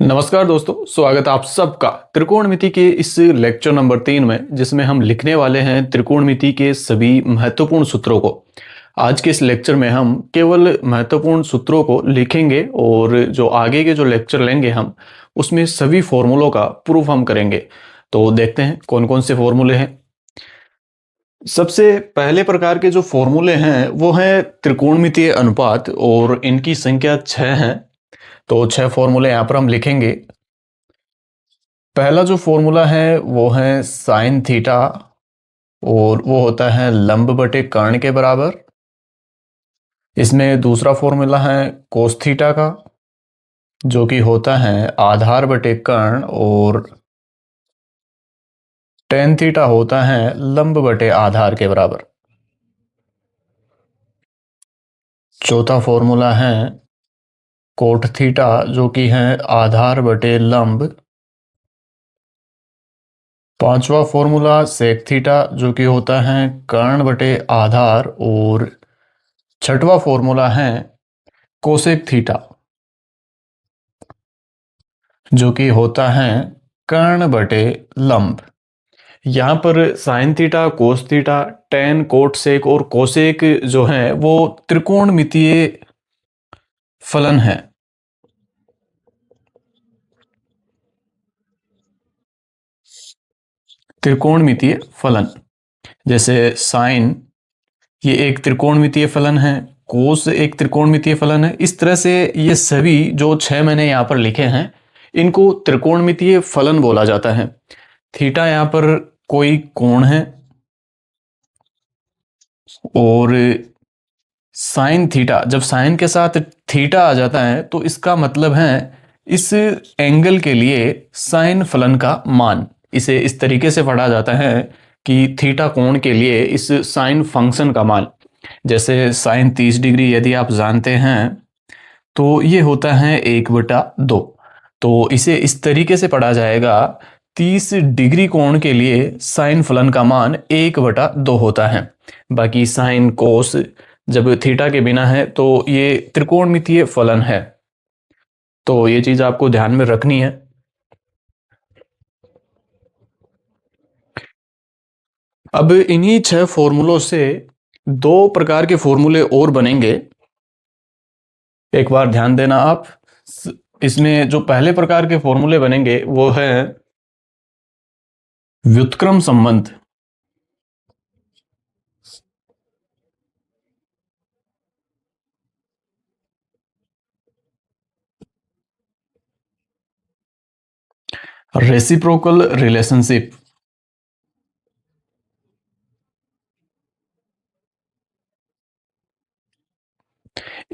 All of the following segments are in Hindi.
नमस्कार दोस्तों, स्वागत आप सबका त्रिकोणमिति के इस लेक्चर नंबर 3 में, जिसमें हम लिखने वाले हैं त्रिकोणमिति के सभी महत्वपूर्ण सूत्रों को। आज के इस लेक्चर में हम केवल महत्वपूर्ण सूत्रों को लिखेंगे और जो आगे के जो लेक्चर लेंगे हम उसमें सभी फॉर्मूलों का प्रूफ हम करेंगे। तो देखते हैं कौन कौन से फॉर्मूले हैं। सबसे पहले प्रकार के जो फॉर्मूले हैं वो हैं त्रिकोणमितीय अनुपात और इनकी संख्या 6 है। तो 6 फॉर्मूले यहाँ पर हम लिखेंगे। पहला जो फॉर्मूला है वो है साइन थीटा और वो होता है लंब बटे कर्ण के बराबर। इसमें दूसरा फॉर्मूला है कोस थीटा का, जो कि होता है आधार बटे कर्ण, और टेन थीटा होता है लंब बटे आधार के बराबर। चौथा फॉर्मूला है कोट थीटा, जो कि है आधार बटे लंब। पांचवा फॉर्मूला सेक थीटा, जो कि होता है कर्ण बटे आधार, और छठवां फॉर्मूला है कोसेक थीटा, जो कि होता है कर्ण बटे लंब। यहाँ पर sine theta, cos theta, tan, cot sec और कोसेक जो है वो त्रिकोणमितीय फलन है। त्रिकोणमितीय फलन जैसे साइन ये एक त्रिकोणमितीय फलन है, कोस एक त्रिकोणमितीय फलन है। इस तरह से ये सभी जो 6 मैंने यहाँ पर लिखे हैं इनको त्रिकोणमितीय फलन बोला जाता है। थीटा यहाँ पर कोई कोण है, और साइन थीटा, जब साइन के साथ थीटा आ जाता है तो इसका मतलब है इस एंगल के लिए साइन फलन का मान। इसे इस तरीके से पढ़ा जाता है कि थीटा कोण के लिए इस साइन फंक्शन का मान, जैसे साइन 30 डिग्री यदि आप जानते हैं तो ये होता है 1/2। तो इसे इस तरीके से पढ़ा जाएगा, 30 डिग्री कोण के लिए साइन फलन का मान 1/2 होता है। बाकी साइन कोस जब थीटा के बिना है तो ये त्रिकोणमितीय फलन है। तो ये चीज आपको ध्यान में रखनी है। अब इन्हीं 6 फॉर्मूलों से 2 प्रकार के फॉर्मूले और बनेंगे। एक बार ध्यान देना आप। इसमें जो पहले प्रकार के फॉर्मूले बनेंगे वो है व्युत्क्रम संबंध। Reciprocal relationship.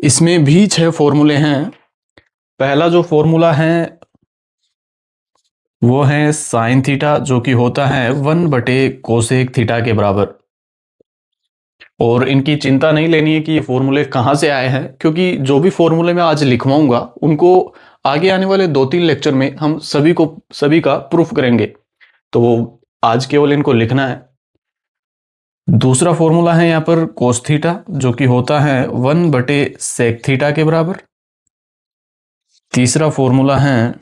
इसमें भी 6 फॉर्मूले हैं। पहला जो फॉर्मूला है वो है साइन थीटा, जो कि होता है 1/कोसेक थीटा के बराबर। और इनकी चिंता नहीं लेनी है कि ये फॉर्मूले कहाँ से आए हैं, क्योंकि जो भी फॉर्मूले मैं आज लिखवाऊंगा उनको आगे आने वाले 2-3 लेक्चर में हम सभी का प्रूफ करेंगे। तो आज केवल इनको लिखना है। दूसरा फॉर्मूला है यहाँ पर कोस थीटा, जो कि होता है 1/सेक थीटा के बराबर। तीसरा फॉर्मूला है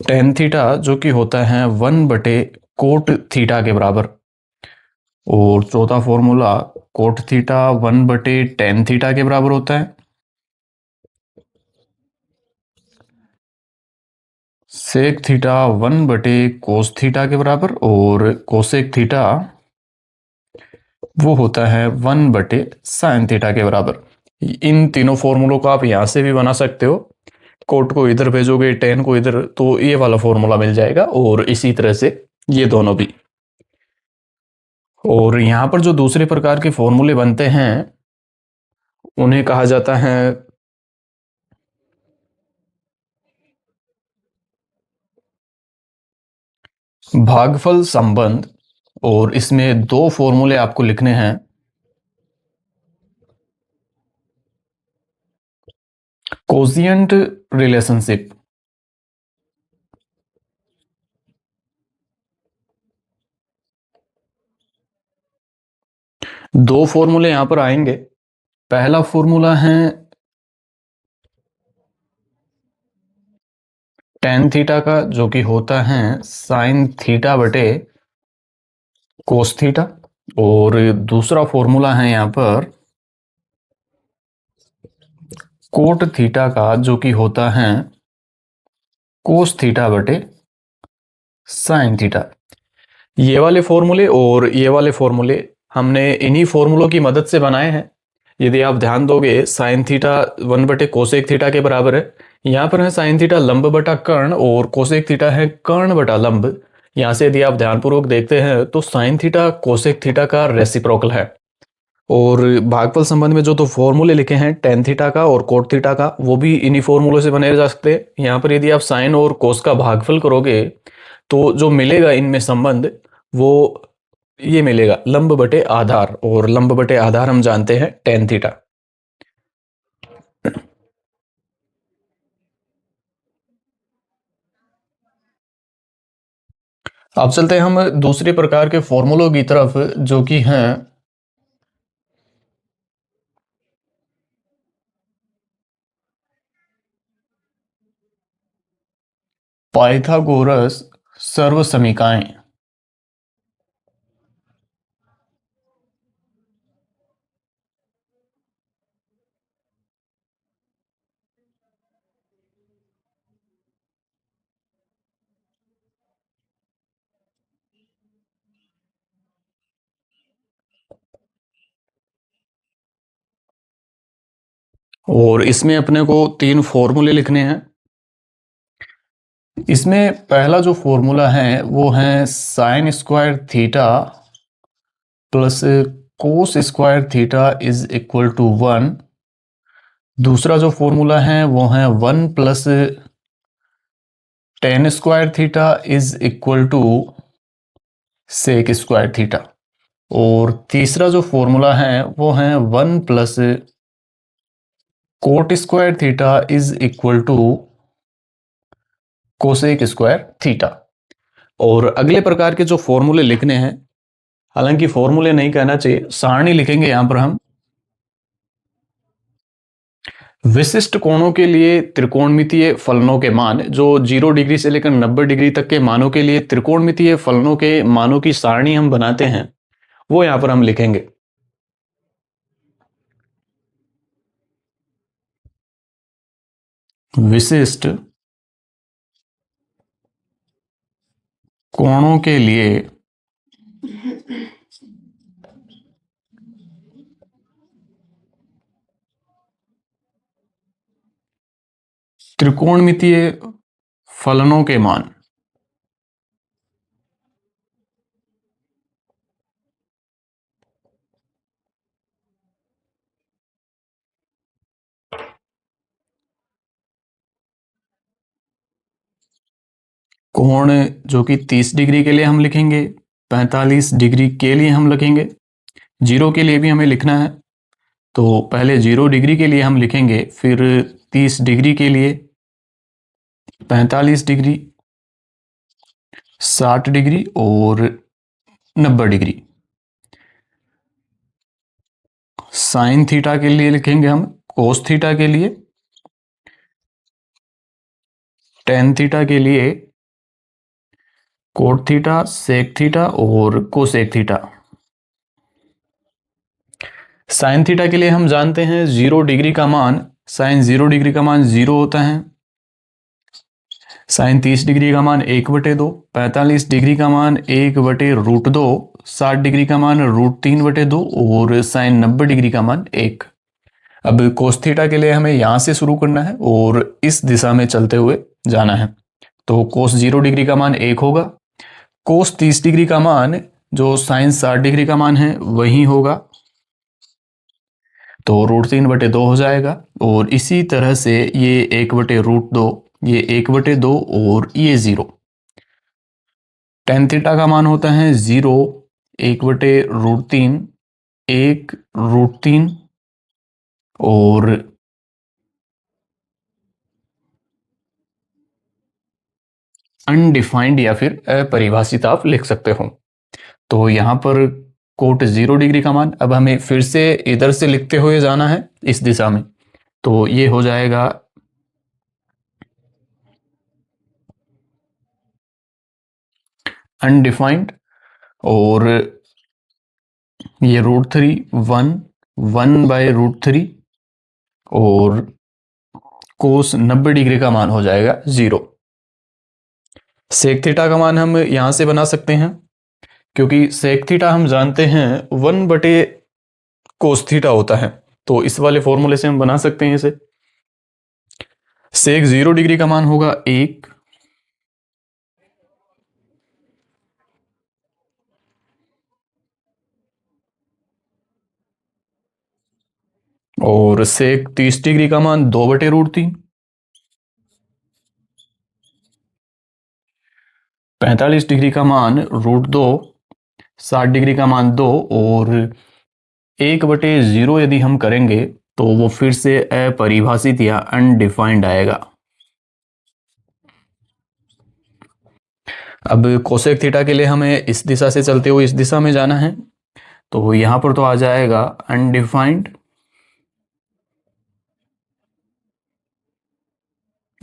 टेन थीटा, जो कि होता है 1/कोट थीटा के बराबर। और चौथा फॉर्मूला कोट थीटा 1/टेन थीटा के बराबर होता है। सेक थीटा 1/कोस थीटा के बराबर, और कोसेक थीटा वो होता है 1/साइन थीटा के बराबर। इन तीनों फॉर्मूलों को आप यहां से भी बना सकते हो। कोट को इधर भेजोगे, टेन को इधर, तो ये वाला फॉर्मूला मिल जाएगा, और इसी तरह से ये दोनों भी। और यहां पर जो दूसरे प्रकार के फॉर्मूले बनते हैं उन्हें कहा जाता है भागफल संबंध। और इसमें 2 फॉर्मूले आपको लिखने हैं। Quotient relationship. 2 फॉर्मूले यहां पर आएंगे। पहला फॉर्मूला है टेन थीटा का जो कि होता है साइन थीटा बटे कोस थीटा, और दूसरा फॉर्मूला है यहां पर कोट थीटा का जो कि होता है कोस थीटा बटे साइन थीटा। ये वाले फॉर्मूले और ये वाले फॉर्मूले हमने इन्हीं फॉर्मूलों की मदद से बनाए हैं। यदि आप ध्यान दोगे साइन थीटा 1 बटे कोसेक थीटा के बराबर है। यहाँ पर है साइन थीटा लंब बटा कर्ण और कोसेक थीटा है कर्ण बटा लंब। यहाँ से यदि आप ध्यानपूर्वक देखते हैं तो साइन थीटा कोसेक थीटा का रेसिप्रोकल है। और भागफल संबंध में जो तो फॉर्मूले लिखे हैं टेन थीटा का और कोट थीटा का, वो भी इन्हीं फॉर्मूलों से बनाए जा सकते हैं। यहाँ पर यदि आप साइन और कोस का भागफल करोगे तो जो मिलेगा इनमें संबंध वो ये मिलेगा लंब बटे आधार, और लंब बटे आधार हम जानते हैं टेन थीटा। अब चलते हैं हम दूसरे प्रकार के फॉर्मूलों की तरफ जो कि हैं पाइथागोरस सर्वसमीकाएं। और इसमें अपने को तीन फॉर्मूले लिखने हैं। इसमें पहला जो फॉर्मूला है वो है sine square theta plus cos square theta is equal to 1। दूसरा जो फॉर्मूला है वो है 1 plus tan square theta is equal to sec square theta. और तीसरा जो फॉर्मूला है वो है 1 plus cot square theta is equal to cosec square theta. और अगले प्रकार के जो फॉर्मूले लिखने हैं, हालांकि फॉर्मूले नहीं कहना चाहिए, सारणी लिखेंगे यहां पर हम। विशिष्ट कोणों के लिए त्रिकोणमितीय फलनों के मान, जो 0 डिग्री से लेकर 90 डिग्री तक के मानों के लिए त्रिकोणमितीय फलनों के मानों की सारणी हम बनाते हैं, वो यहां पर हम लिखेंगे। विशिष्ट कोणों के लिए त्रिकोणमितीय फलनों के मान। कोण जो कि 30 डिग्री के लिए हम लिखेंगे, 45 डिग्री के लिए हम लिखेंगे, 0 के लिए भी हमें लिखना है। तो पहले 0 डिग्री के लिए हम लिखेंगे, फिर 30 डिग्री के लिए, 45 डिग्री, 60 डिग्री और 90 डिग्री। साइन थीटा के लिए लिखेंगे हम, कोस थीटा के लिए, टेन थीटा के लिए, कोट थीटा, सेक थीटा और कोसेक थीटा। साइन थीटा के लिए हम जानते हैं 0 डिग्री का मान, साइन 0 डिग्री का मान 0 होता है। साइन 30 डिग्री का मान 1/2, 45 डिग्री का मान 1/√2, 60 डिग्री का मान √3/2 और साइन 90 डिग्री का मान 1। अब कोस थीटा के लिए हमें यहां से शुरू करना है और इस दिशा में चलते हुए जाना है। तो कोस 0 डिग्री का मान 1 होगा, कोस 30 डिग्री का मान जो साइन 60 डिग्री का मान है वही होगा, तो √3/2 हो जाएगा। और इसी तरह से ये 1/√2, ये 1/2 और ये 0। टेन थीटा का मान होता है 0, 1/√3, 1√3 और अनडिफाइंड या फिर अपरिभाषित आप लिख सकते हो। तो यहां पर कोट 0 डिग्री का मान, अब हमें फिर से इधर से लिखते हुए जाना है इस दिशा में। तो ये हो जाएगा अनडिफाइंड, और ये √3 1 1/√3, और कोस 90 डिग्री का मान हो जाएगा 0। सेक थीटा का मान हम यहां से बना सकते हैं, क्योंकि सेक थीटा हम जानते हैं 1/कोस थीटा होता है, तो इस वाले फॉर्मूले से हम बना सकते हैं इसे। सेक 0 डिग्री का मान होगा 1, और सेक 30 डिग्री का मान 2/√3, 45 डिग्री का मान √2, 60 डिग्री का मान 2, और 1/0 यदि हम करेंगे तो वो फिर से अपरिभाषित या अनडिफाइंड आएगा। अब कोसेक थीटा के लिए हमें इस दिशा से चलते हुए इस दिशा में जाना है, तो यहां पर तो आ जाएगा अनडिफाइंड,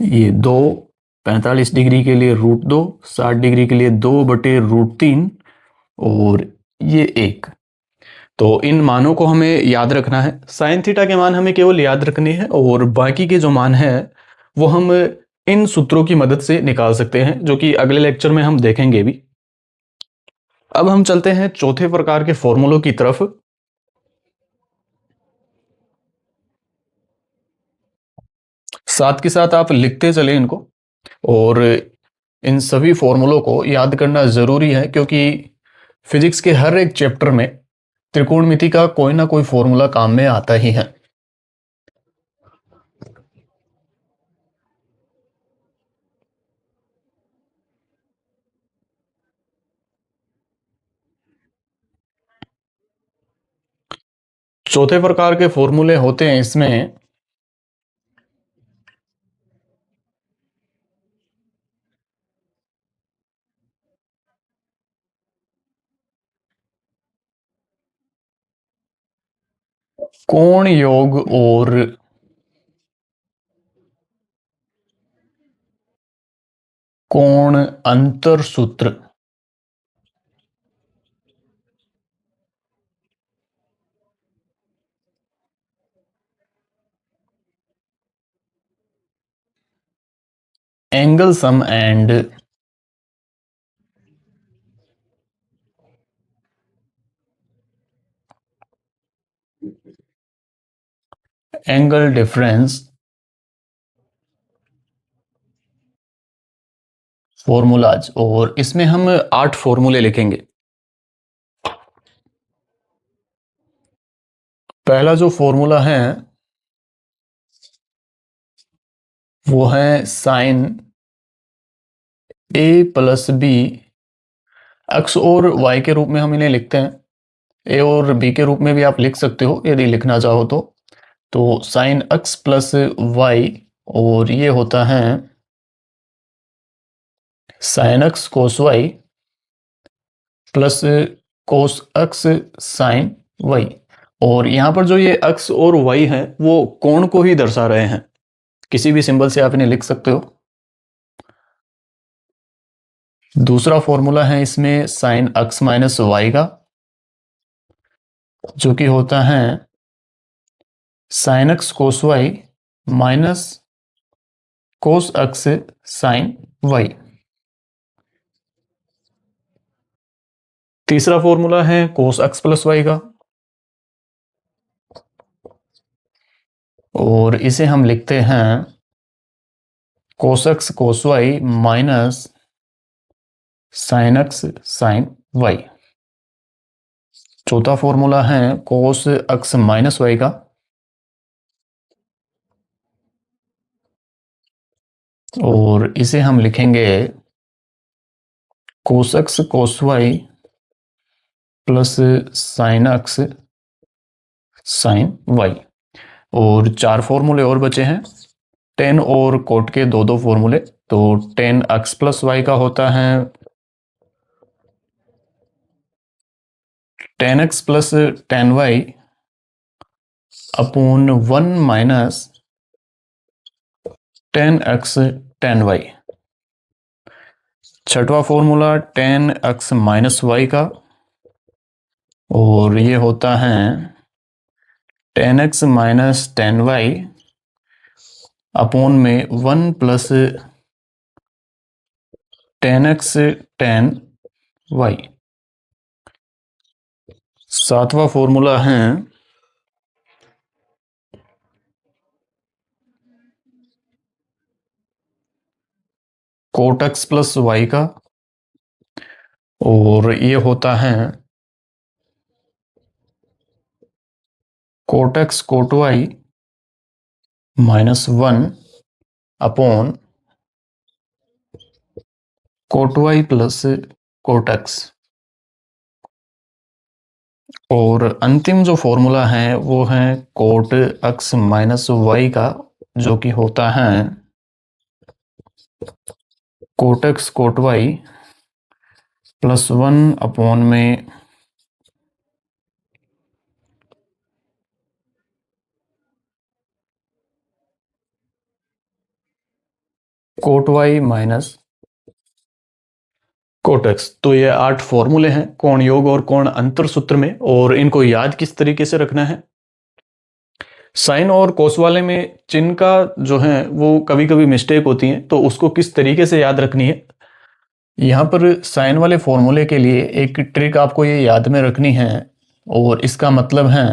ये 2, 45 डिग्री के लिए √2, 60 डिग्री के लिए 2/√3, और ये 1। तो इन मानों को हमें याद रखना है। साइन थीटा के मान हमें केवल याद रखने हैं, और बाकी के जो मान हैं वो हम इन सूत्रों की मदद से निकाल सकते हैं, जो कि अगले लेक्चर में हम देखेंगे भी। अब हम चलते हैं चौथे प्रकार के फॉर्मूलों की तरफ। साथ के साथ आप लिखते चलें इनको, और इन सभी फॉर्मूलों को याद करना जरूरी है, क्योंकि फिजिक्स के हर एक चैप्टर में त्रिकोणमिति का कोई ना कोई फॉर्मूला काम में आता ही है। चौथे प्रकार के फॉर्मूले होते हैं इसमें कोण योग और कोण अंतर सूत्र। Angle sum and angle difference formulas, और इसमें हम 8 फॉर्मूले लिखेंगे। पहला जो फॉर्मूला है वो है साइन a+b, एक्स और वाई के रूप में हम इन्हें लिखते हैं। ए और बी के रूप में भी आप लिख सकते हो यदि लिखना चाहो तो साइन एक्स प्लस वाई, और ये होता है sine x cos y plus cos x sine y. और यहां पर जो ये एक्स और वाई है वो कोण को ही दर्शा रहे हैं, किसी भी सिंबल से आप इन्हें लिख सकते हो। दूसरा फॉर्मूला है इसमें साइन एक्स माइनस वाई का, जो कि होता है sine x cos y minus cos x sine y. तीसरा फॉर्मूला है कोस एक्स प्लस वाई का, और इसे हम लिखते हैं cos x cos y minus sine x sine y. चौथा फॉर्मूला है कोस एक्स माइनस वाई का, और इसे हम लिखेंगे cos x cos y plus sine x sine y. और 4 फॉर्मूले और बचे हैं, टेन और कोट के 2-2 फॉर्मूले। तो टेन एक्स प्लस वाई का होता है tan x plus tan y upon 1 minus tan x tan y. छठवां formula tan x minus y का, और ये होता है tan x minus tan y upon में one plus tan x tan y. सातवां फॉर्मूला है कोट एक्स प्लस वाई का, और ये होता है cot x cot y minus one upon cot y plus cot x. और अंतिम जो फॉर्मूला है वो है कोट एक्स माइनस वाई का, जो कि होता है cot x cot y plus one upon में cot y minus cot x. तो ये 8 फॉर्मूले हैं कोण योग और कोण अंतर सूत्र में, और इनको याद किस तरीके से रखना है। साइन और कोस वाले में चिन्ह का जो है वो कभी कभी मिस्टेक होती है, तो उसको किस तरीके से याद रखनी है। यहाँ पर साइन वाले फॉर्मूले के लिए एक ट्रिक आपको ये याद में रखनी है, और इसका मतलब है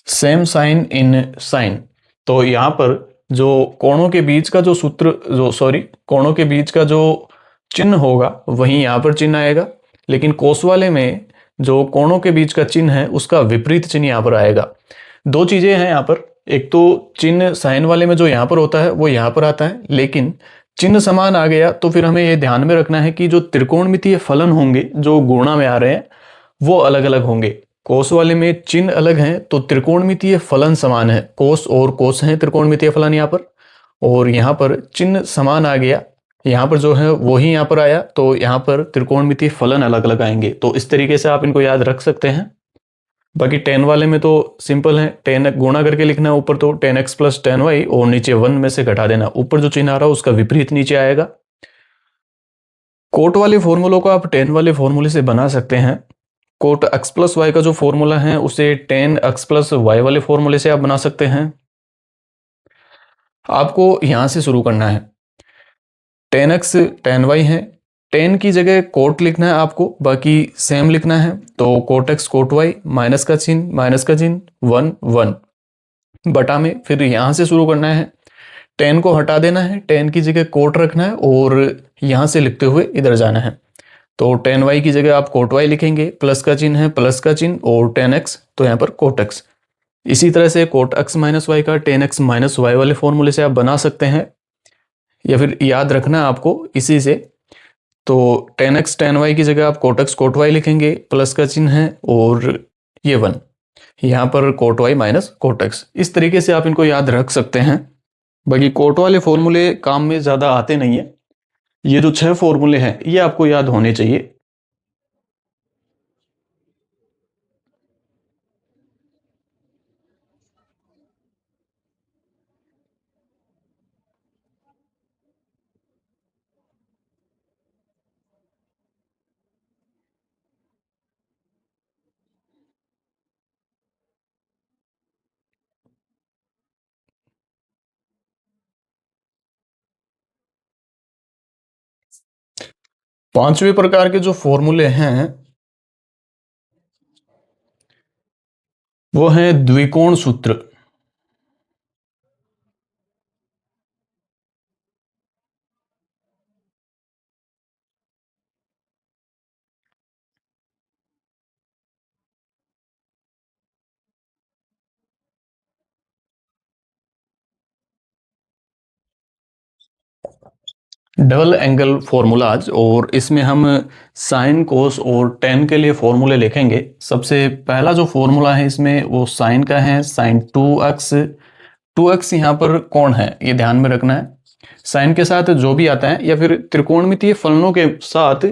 सेम साइन इन साइन। तो यहाँ पर जो कोणों के बीच का जो सूत्र जो सॉरी कोणों के बीच का जो चिन्ह होगा वही यहाँ पर चिन्ह आएगा, लेकिन कोस वाले में जो कोणों के बीच का चिन्ह है उसका विपरीत चिन्ह यहाँ पर आएगा। दो चीजें हैं यहाँ पर, एक तो चिन्ह साइन वाले में जो यहाँ पर होता है वो यहाँ पर आता है, लेकिन चिन्ह समान आ गया तो फिर हमें ये ध्यान में रखना है कि जो त्रिकोणमितीय फलन होंगे जो गुणा में आ रहे हैं वो अलग अलग होंगे। कोस वाले में चिन्ह अलग हैं तो त्रिकोणमितीय फलन समान है, कोस और कोस हैं त्रिकोणमितीय फलन यहाँ पर, और यहाँ पर चिन्ह समान आ गया, यहाँ पर जो है वही यहाँ पर आया, तो यहाँ पर त्रिकोणमितीय फलन अलग अलग आएंगे। तो इस तरीके से आप इनको याद रख सकते हैं। बाकी टेन वाले में तो सिंपल है, टेन गुणा करके लिखना है ऊपर तो tan x plus tan y, और नीचे वन में से घटा देना, ऊपर जो चिन्ह आ रहा है उसका विपरीत नीचे आएगा। कोट वाले फॉर्मूलों को आप टेन वाले फॉर्मूले से बना सकते हैं। कोट एक्स प्लस वाई का जो फॉर्मूला है उसे टेन एक्स प्लस वाई वाले फॉर्मूले से आप बना सकते हैं। आपको यहां से शुरू करना है, टेन एक्स टेन वाई है, टेन की जगह कोट लिखना है आपको, बाकी सेम लिखना है। तो cot x cot y minus का चिन्ह वन वन बटा में, फिर यहां से शुरू करना है, टेन को हटा देना है, टेन की जगह कोट रखना है और यहां से लिखते हुए इधर जाना है। तो टेन वाई की जगह आप कोट वाई लिखेंगे, प्लस का चिन्ह है प्लस का चिन्ह, और टेन एक्स तो यहाँ पर कोट एक्स। इसी तरह से कोट एक्स माइनस वाई का टेन एक्स माइनस वाई वाले फॉर्मूले से आप बना सकते हैं, या फिर याद रखना है आपको इसी से। तो टेन एक्स टेन वाई की जगह आप कोट एक्स कोट वाई लिखेंगे, प्लस का चिन्ह है और ये वन, यहाँ पर cot y minus cot x. इस तरीके से आप इनको याद रख सकते हैं। बाकी कोट वाले फॉर्मूले काम में ज़्यादा आते नहीं है, ये जो 6 फॉर्मूले हैं ये आपको याद होने चाहिए। पांचवें प्रकार के जो फॉर्मूले हैं वो है द्विकोण सूत्र। डबल एंगल फॉर्मूलाज, और इसमें हम साइन कोस और टेन के लिए फॉर्मूले लिखेंगे। सबसे पहला जो फॉर्मूला है इसमें वो साइन का है, साइन टू एक्स यहाँ पर कोण है ये ध्यान में रखना है। साइन के साथ जो भी आता है या फिर त्रिकोणमितीय फलनों के साथ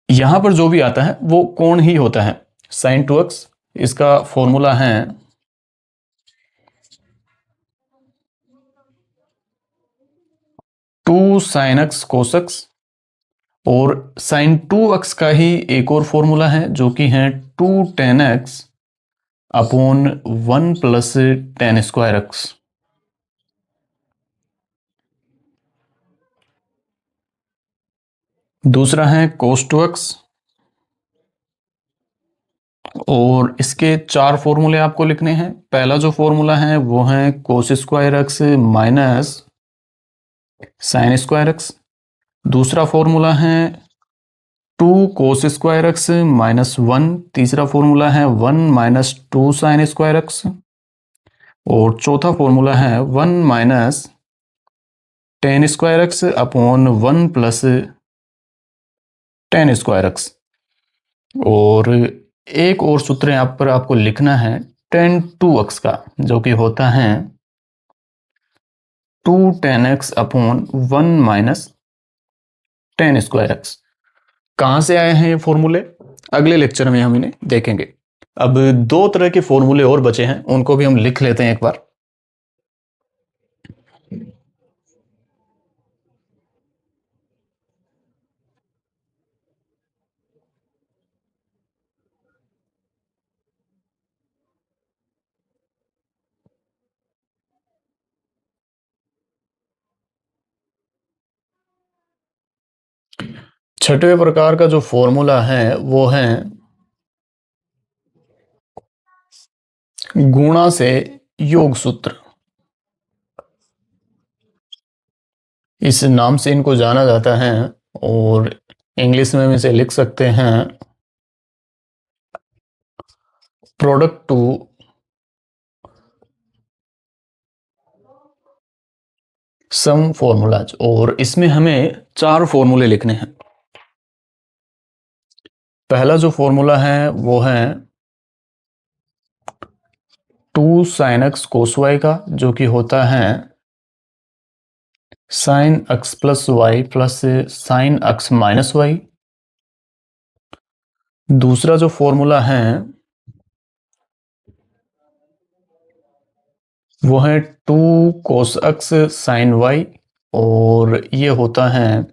यहां पर जो भी आता है वो कोण ही होता है। साइन टू एक्स इसका फॉर्मूला है 2 साइन एक्स कोस एक्स, और साइन 2x का ही एक और फॉर्मूला है जो कि है 2 ten x upon 1 plus tan square x. दूसरा है कोस 2x, और इसके 4 फॉर्मूले आपको लिखने हैं। पहला जो फॉर्मूला है वो है cos square x minus sine square x. दूसरा फॉर्मूला है 2 कोस स्क्वायर एक्स माइनस 1। तीसरा फॉर्मूला है 1 माइनस 2 साइन स्क्वायर एक्स। और चौथा फॉर्मूला है 1 minus ten square x upon 1 plus tan square x. और एक और सूत्र यहाँ पर आपको लिखना है टेन 2x का, जो कि होता है 2 ten x upon 1 minus ten square x. कहाँ से आए हैं ये फॉर्मूले, अगले लेक्चर में हम इन्हें देखेंगे। अब दो तरह के फॉर्मूले और बचे हैं, उनको भी हम लिख लेते हैं एक बार। छठवें प्रकार का जो फॉर्मूला है वो है गुणा से योग सूत्र। इस नाम से इनको जाना जाता है, और इंग्लिश में हम इसे लिख सकते हैं प्रोडक्ट टू सम फॉर्मूलाज। और इसमें हमें 4 फॉर्मूले लिखने हैं। पहला जो फॉर्मूला है वो है 2 साइन एक्स कोस वाई का, जो कि होता है sine x plus y plus sine x minus y. दूसरा जो फॉर्मूला है वो है 2 कोस एक्स साइन वाई, और ये होता है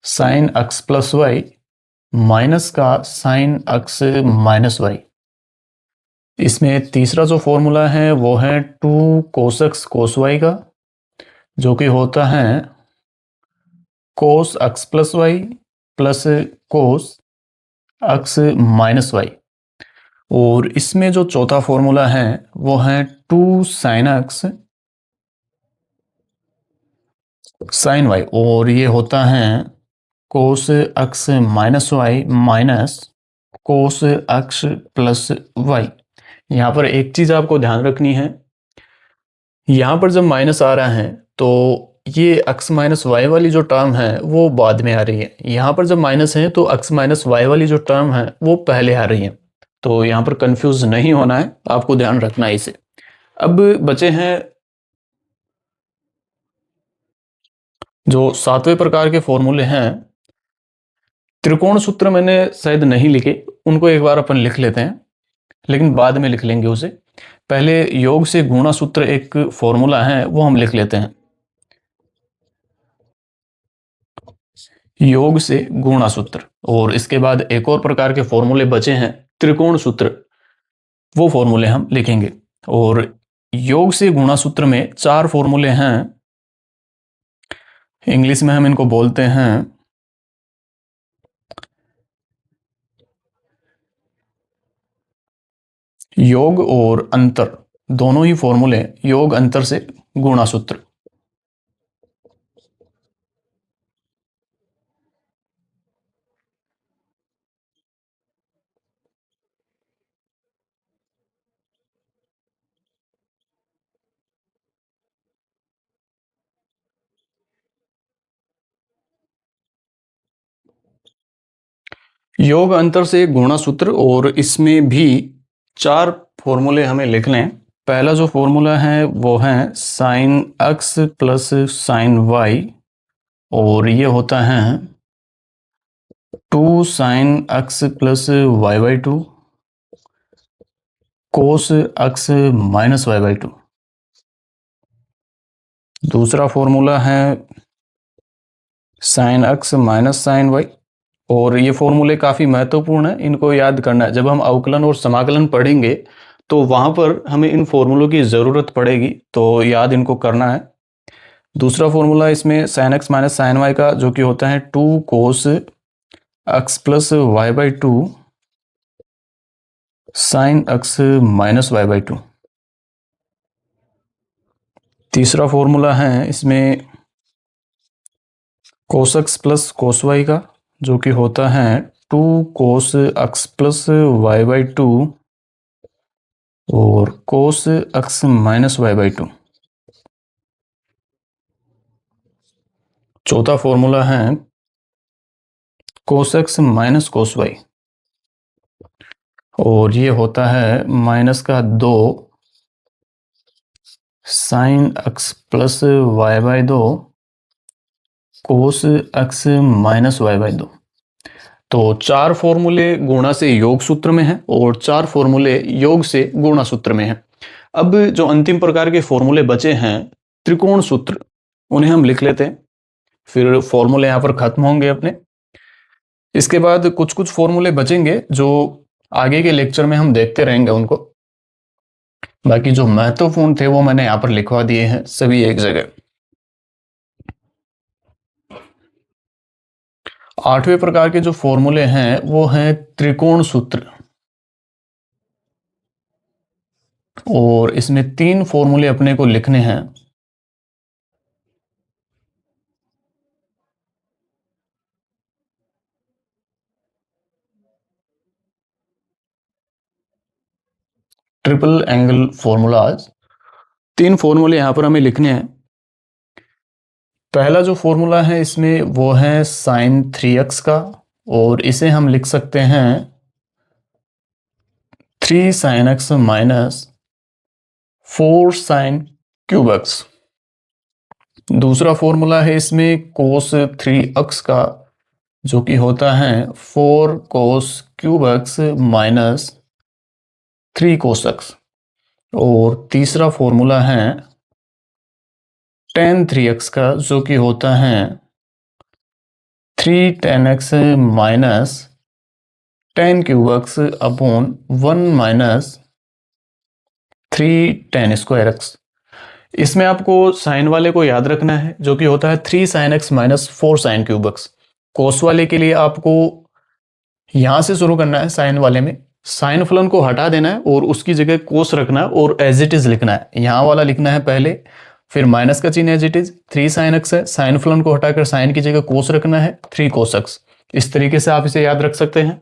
sine x plus y minus का साइन एक्स माइनस वाई। इसमें तीसरा जो फॉर्मूला है वो है 2 कोस एक्स कोस वाई का, जो कि होता है cos x plus y plus cos x minus y. और इसमें जो चौथा फॉर्मूला है वो है 2 साइन एक्स साइन वाई, और ये होता है cos x minus y minus cos x plus y. यहाँ पर एक चीज आपको ध्यान रखनी है, यहाँ पर जब माइनस आ रहा है तो ये एक्स माइनस वाई वाली जो टर्म है वो बाद में आ रही है। यहाँ पर जब माइनस है तो एक्स माइनस वाई वाली जो टर्म है वो पहले आ रही है। तो यहाँ पर कंफ्यूज नहीं होना है, आपको ध्यान रखना है इसे। अब बचे हैं जो 7वें प्रकार के फॉर्मूले हैं। त्रिकोण सूत्र मैंने शायद नहीं लिखे, उनको एक बार अपन लिख लेते हैं, लेकिन बाद में लिख लेंगे उसे। पहले योग से गुणा सूत्र एक फॉर्मूला है वो हम लिख लेते हैं। योग से गुणा सूत्र, और इसके बाद एक और प्रकार के फॉर्मूले बचे हैं त्रिकोण सूत्र, वो फॉर्मूले हम लिखेंगे। और योग से गुणा सूत्र में 4 फॉर्मूले हैं। इंग्लिश में हम इनको बोलते हैं योग और अंतर। दोनों ही फॉर्मूले योग अंतर से गुणा सूत्र। योग अंतर से गुणा सूत्र, और इसमें भी 4 फॉर्मूले हमें लिख लें। पहला जो फॉर्मूला है वो है sine x plus sine y, और ये होता है 2 sine x plus y by 2 cos x minus y by 2। दूसरा फॉर्मूला है sine x minus sine y. और ये फॉर्मूले काफ़ी महत्वपूर्ण है, इनको याद करना है। जब हम अवकलन और समाकलन पढ़ेंगे तो वहाँ पर हमें इन फॉर्मूलों की ज़रूरत पड़ेगी, तो याद इनको करना है। दूसरा फॉर्मूला इसमें sine x minus sine y का, जो कि होता है 2 cos x plus y by 2 sine x minus y by 2। तीसरा फॉर्मूला है इसमें cos x plus cos y का, जो कि होता है 2 cos x plus y by 2 और cos x minus y by 2। चौथा फॉर्मूला है cos x minus cos y, और ये होता है माइनस का 2 sine x plus y by 2 cos x minus y by 2। तो 4 फॉर्मूले गुणा से योग सूत्र में हैं और 4 फॉर्मूले योग से गुणा सूत्र में हैं। अब जो अंतिम प्रकार के फॉर्मूले बचे हैं त्रिकोण सूत्र, उन्हें हम लिख लेते हैं, फिर फॉर्मूले यहाँ पर खत्म होंगे अपने। इसके बाद कुछ कुछ फॉर्मूले बचेंगे जो आगे के लेक्चर में हम देखते रहेंगे उनको। बाकी जो महत्वपूर्ण थे वो मैंने यहाँ पर लिखवा दिए हैं सभी एक जगह। 8वें प्रकार के जो फॉर्मूले हैं वो हैं त्रिकोण सूत्र, और इसमें 3 फॉर्मूले अपने को लिखने हैं। ट्रिपल एंगल फॉर्मूलाज, 3 फॉर्मूले यहां पर हमें लिखने हैं। पहला जो फॉर्मूला है इसमें वो है साइन 3x का, और इसे हम लिख सकते हैं 3 sine x minus 4 sine cube x. दूसरा फॉर्मूला है इसमें कोस 3x का, जो कि होता है 4 cos cube x minus 3 cos x. और तीसरा फॉर्मूला है tan 3x का, जो कि होता है 3 tan x minus tan cube x upon 1 minus 3 tan square x. इसमें आपको साइन वाले को याद रखना है, जो कि होता है 3 sine x minus 4 sine cube x. Cos वाले के लिए आपको यहां से शुरू करना है, साइन वाले में साइन फलन को हटा देना है और उसकी जगह कोस रखना है और एज इट इज लिखना है। यहां वाला लिखना है पहले, फिर माइनस का चिन्ह as it is, 3 sine x है, साइन फलन को हटाकर साइन की जगह कोस रखना है, 3 कोस एक्स। इस तरीके से आप इसे याद रख सकते हैं।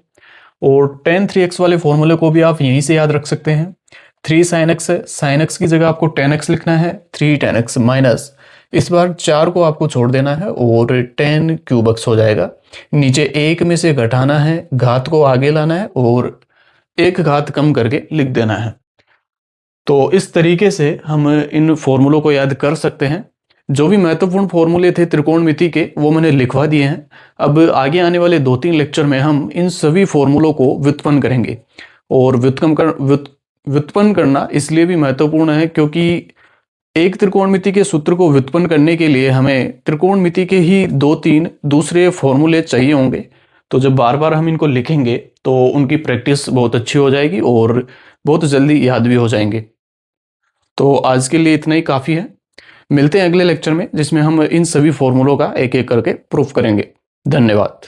और tan 3x वाले फॉर्मूले को भी आप यहीं से याद रख सकते हैं। 3 साइन एक्स है, साइन एक्स की जगह आपको tan x लिखना है, 3 tan x माइनस, इस बार 4 को आपको छोड़ देना है और tan क्यूब एक्स हो जाएगा। नीचे 1 में से घटाना है, घात को आगे लाना है और एक घात कम करके लिख देना है। तो इस तरीके से हम इन फॉर्मूलों को याद कर सकते हैं। जो भी महत्वपूर्ण फॉर्मूले थे त्रिकोणमिति के वो मैंने लिखवा दिए हैं। अब आगे आने वाले 2-3 लेक्चर में हम इन सभी फॉर्मूलों को व्युत्पन्न करेंगे। और व्युत्पन्न करना इसलिए भी महत्वपूर्ण है क्योंकि एक त्रिकोणमिति के सूत्र को व्युत्पन्न करने के लिए हमें त्रिकोणमिति के ही 2-3 दूसरे फॉर्मूले चाहिए होंगे। तो जब बार बार हम इनको लिखेंगे तो उनकी प्रैक्टिस बहुत अच्छी हो जाएगी और बहुत जल्दी याद भी हो जाएंगे। तो आज के लिए इतना ही काफ़ी है। मिलते हैं अगले लेक्चर में, जिसमें हम इन सभी फॉर्मूलों का एक एक करके प्रूफ करेंगे। धन्यवाद।